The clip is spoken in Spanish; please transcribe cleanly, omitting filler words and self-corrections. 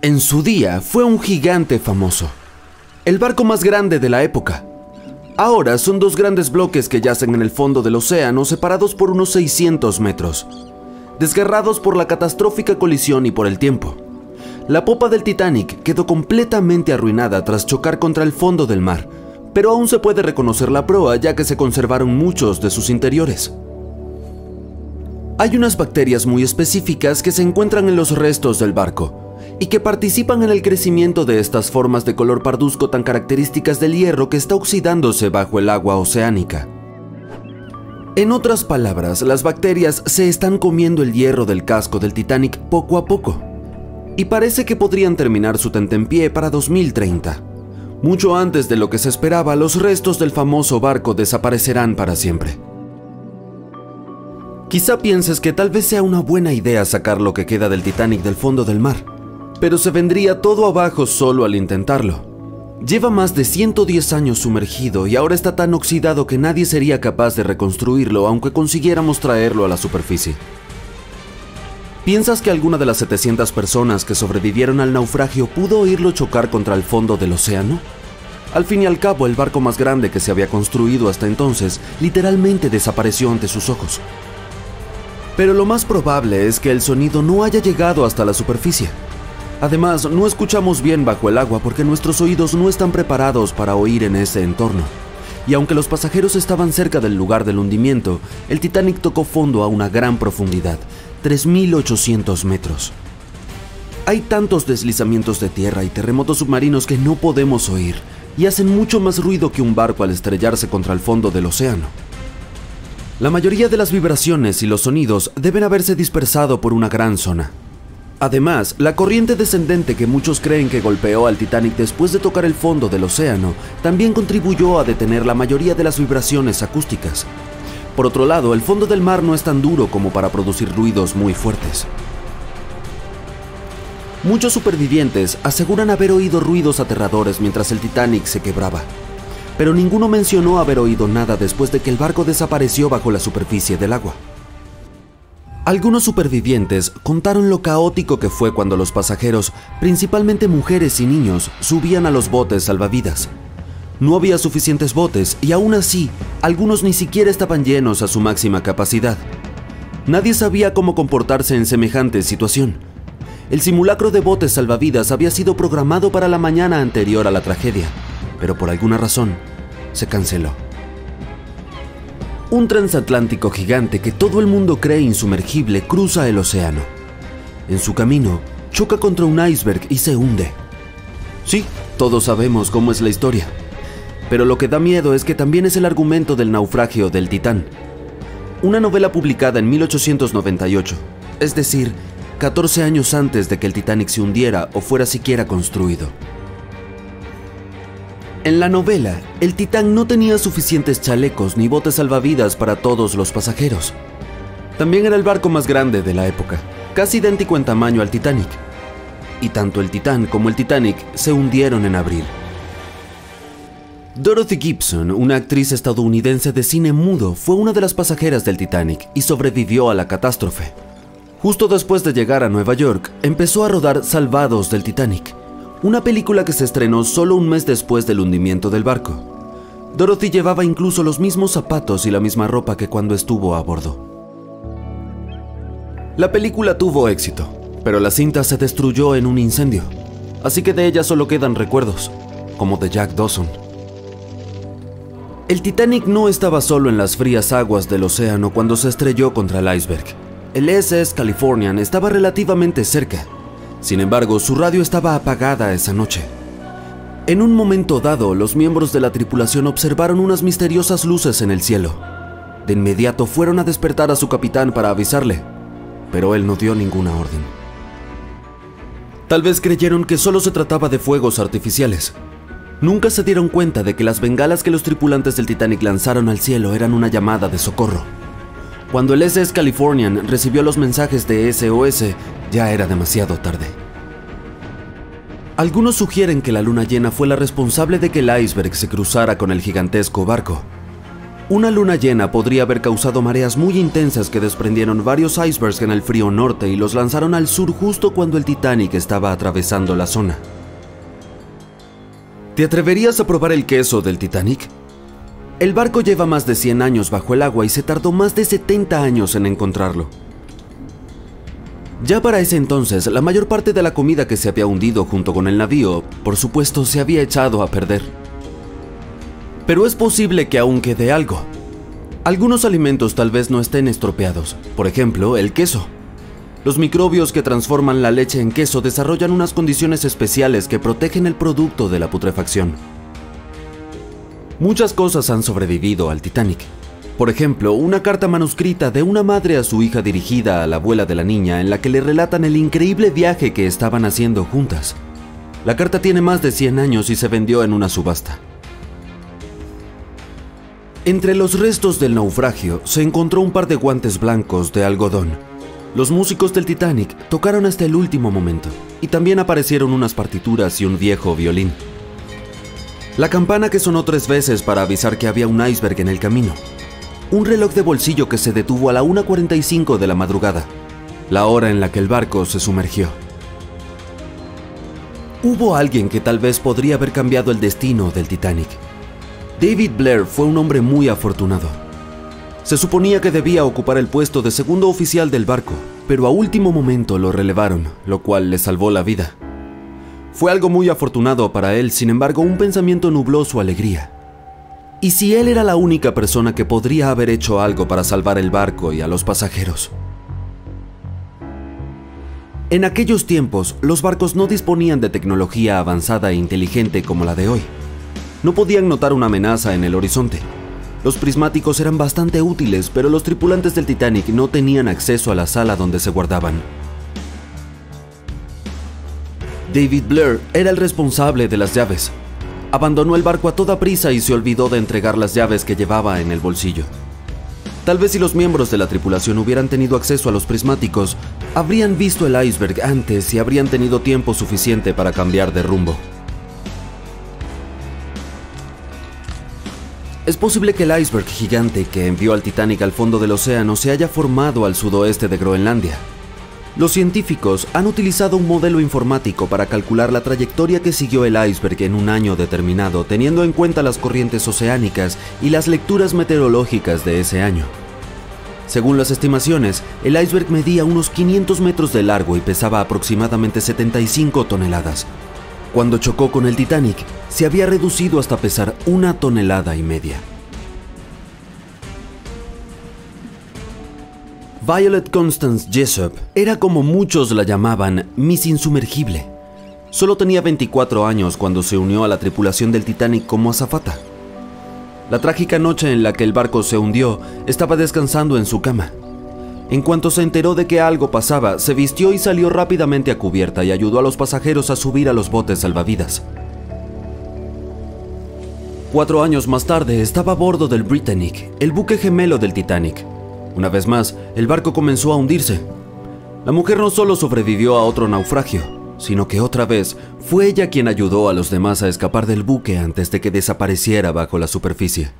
En su día fue un gigante famoso, el barco más grande de la época. Ahora son dos grandes bloques que yacen en el fondo del océano, separados por unos 600 metros, desgarrados por la catastrófica colisión y por el tiempo. La popa del Titanic quedó completamente arruinada tras chocar contra el fondo del mar, pero aún se puede reconocer la proa ya que se conservaron muchos de sus interiores. Hay unas bacterias muy específicas que se encuentran en los restos del barco y que participan en el crecimiento de estas formas de color parduzco tan características del hierro que está oxidándose bajo el agua oceánica. En otras palabras, las bacterias se están comiendo el hierro del casco del Titanic poco a poco, y parece que podrían terminar su tentempié para 2030. Mucho antes de lo que se esperaba, los restos del famoso barco desaparecerán para siempre. Quizá pienses que tal vez sea una buena idea sacar lo que queda del Titanic del fondo del mar, pero se vendría todo abajo solo al intentarlo. Lleva más de 110 años sumergido y ahora está tan oxidado que nadie sería capaz de reconstruirlo aunque consiguiéramos traerlo a la superficie. ¿Piensas que alguna de las 700 personas que sobrevivieron al naufragio pudo oírlo chocar contra el fondo del océano? Al fin y al cabo, el barco más grande que se había construido hasta entonces literalmente desapareció ante sus ojos. Pero lo más probable es que el sonido no haya llegado hasta la superficie. Además, no escuchamos bien bajo el agua porque nuestros oídos no están preparados para oír en ese entorno. Y aunque los pasajeros estaban cerca del lugar del hundimiento, el Titanic tocó fondo a una gran profundidad, 3.800 metros. Hay tantos deslizamientos de tierra y terremotos submarinos que no podemos oír, y hacen mucho más ruido que un barco al estrellarse contra el fondo del océano. La mayoría de las vibraciones y los sonidos deben haberse dispersado por una gran zona. Además, la corriente descendente que muchos creen que golpeó al Titanic después de tocar el fondo del océano también contribuyó a detener la mayoría de las vibraciones acústicas. Por otro lado, el fondo del mar no es tan duro como para producir ruidos muy fuertes. Muchos supervivientes aseguran haber oído ruidos aterradores mientras el Titanic se quebraba, pero ninguno mencionó haber oído nada después de que el barco desapareció bajo la superficie del agua. Algunos supervivientes contaron lo caótico que fue cuando los pasajeros, principalmente mujeres y niños, subían a los botes salvavidas. No había suficientes botes y aún así, algunos ni siquiera estaban llenos a su máxima capacidad. Nadie sabía cómo comportarse en semejante situación. El simulacro de botes salvavidas había sido programado para la mañana anterior a la tragedia, pero por alguna razón se canceló. Un transatlántico gigante que todo el mundo cree insumergible cruza el océano. En su camino, choca contra un iceberg y se hunde. Sí, todos sabemos cómo es la historia. Pero lo que da miedo es que también es el argumento del naufragio del Titán. Una novela publicada en 1898, es decir, 14 años antes de que el Titanic se hundiera o fuera siquiera construido. En la novela, el Titán no tenía suficientes chalecos ni botes salvavidas para todos los pasajeros. También era el barco más grande de la época, casi idéntico en tamaño al Titanic. Y tanto el Titán como el Titanic se hundieron en abril. Dorothy Gibson, una actriz estadounidense de cine mudo, fue una de las pasajeras del Titanic y sobrevivió a la catástrofe. Justo después de llegar a Nueva York, empezó a rodar Salvados del Titanic, una película que se estrenó solo un mes después del hundimiento del barco. Dorothy llevaba incluso los mismos zapatos y la misma ropa que cuando estuvo a bordo. La película tuvo éxito, pero la cinta se destruyó en un incendio, así que de ella solo quedan recuerdos, como de Jack Dawson. El Titanic no estaba solo en las frías aguas del océano cuando se estrelló contra el iceberg. El SS Californian estaba relativamente cerca. Sin embargo, su radio estaba apagada esa noche. En un momento dado, los miembros de la tripulación observaron unas misteriosas luces en el cielo. De inmediato fueron a despertar a su capitán para avisarle, pero él no dio ninguna orden. Tal vez creyeron que solo se trataba de fuegos artificiales. Nunca se dieron cuenta de que las bengalas que los tripulantes del Titanic lanzaron al cielo eran una llamada de socorro. Cuando el SS Californian recibió los mensajes de SOS, ya era demasiado tarde. Algunos sugieren que la luna llena fue la responsable de que el iceberg se cruzara con el gigantesco barco. Una luna llena podría haber causado mareas muy intensas que desprendieron varios icebergs en el frío norte y los lanzaron al sur justo cuando el Titanic estaba atravesando la zona. ¿Te atreverías a probar el queso del Titanic? El barco lleva más de 100 años bajo el agua y se tardó más de 70 años en encontrarlo. Ya para ese entonces, la mayor parte de la comida que se había hundido junto con el navío, por supuesto, se había echado a perder. Pero es posible que aún quede algo. Algunos alimentos tal vez no estén estropeados, por ejemplo, el queso. Los microbios que transforman la leche en queso desarrollan unas condiciones especiales que protegen el producto de la putrefacción. Muchas cosas han sobrevivido al Titanic. Por ejemplo, una carta manuscrita de una madre a su hija dirigida a la abuela de la niña en la que le relatan el increíble viaje que estaban haciendo juntas. La carta tiene más de 100 años y se vendió en una subasta. Entre los restos del naufragio se encontró un par de guantes blancos de algodón. Los músicos del Titanic tocaron hasta el último momento, y también aparecieron unas partituras y un viejo violín. La campana que sonó 3 veces para avisar que había un iceberg en el camino. Un reloj de bolsillo que se detuvo a la 1:45 de la madrugada, la hora en la que el barco se sumergió. Hubo alguien que tal vez podría haber cambiado el destino del Titanic. David Blair fue un hombre muy afortunado. Se suponía que debía ocupar el puesto de segundo oficial del barco, pero a último momento lo relevaron, lo cual le salvó la vida. Fue algo muy afortunado para él, sin embargo, un pensamiento nubló su alegría. ¿Y si él era la única persona que podría haber hecho algo para salvar el barco y a los pasajeros? En aquellos tiempos, los barcos no disponían de tecnología avanzada e inteligente como la de hoy. No podían notar una amenaza en el horizonte. Los prismáticos eran bastante útiles, pero los tripulantes del Titanic no tenían acceso a la sala donde se guardaban. David Blair era el responsable de las llaves. Abandonó el barco a toda prisa y se olvidó de entregar las llaves que llevaba en el bolsillo. Tal vez si los miembros de la tripulación hubieran tenido acceso a los prismáticos, habrían visto el iceberg antes y habrían tenido tiempo suficiente para cambiar de rumbo. Es posible que el iceberg gigante que envió al Titanic al fondo del océano se haya formado al sudoeste de Groenlandia. Los científicos han utilizado un modelo informático para calcular la trayectoria que siguió el iceberg en un año determinado, teniendo en cuenta las corrientes oceánicas y las lecturas meteorológicas de ese año. Según las estimaciones, el iceberg medía unos 500 metros de largo y pesaba aproximadamente 75 toneladas. Cuando chocó con el Titanic, se había reducido hasta pesar 1,5 toneladas. Violet Constance Jessop era, como muchos la llamaban, Miss Insumergible. Solo tenía 24 años cuando se unió a la tripulación del Titanic como azafata. La trágica noche en la que el barco se hundió, estaba descansando en su cama. En cuanto se enteró de que algo pasaba, se vistió y salió rápidamente a cubierta y ayudó a los pasajeros a subir a los botes salvavidas. 4 años más tarde estaba a bordo del Britannic, el buque gemelo del Titanic. Una vez más, el barco comenzó a hundirse. La mujer no solo sobrevivió a otro naufragio, sino que otra vez fue ella quien ayudó a los demás a escapar del buque antes de que desapareciera bajo la superficie.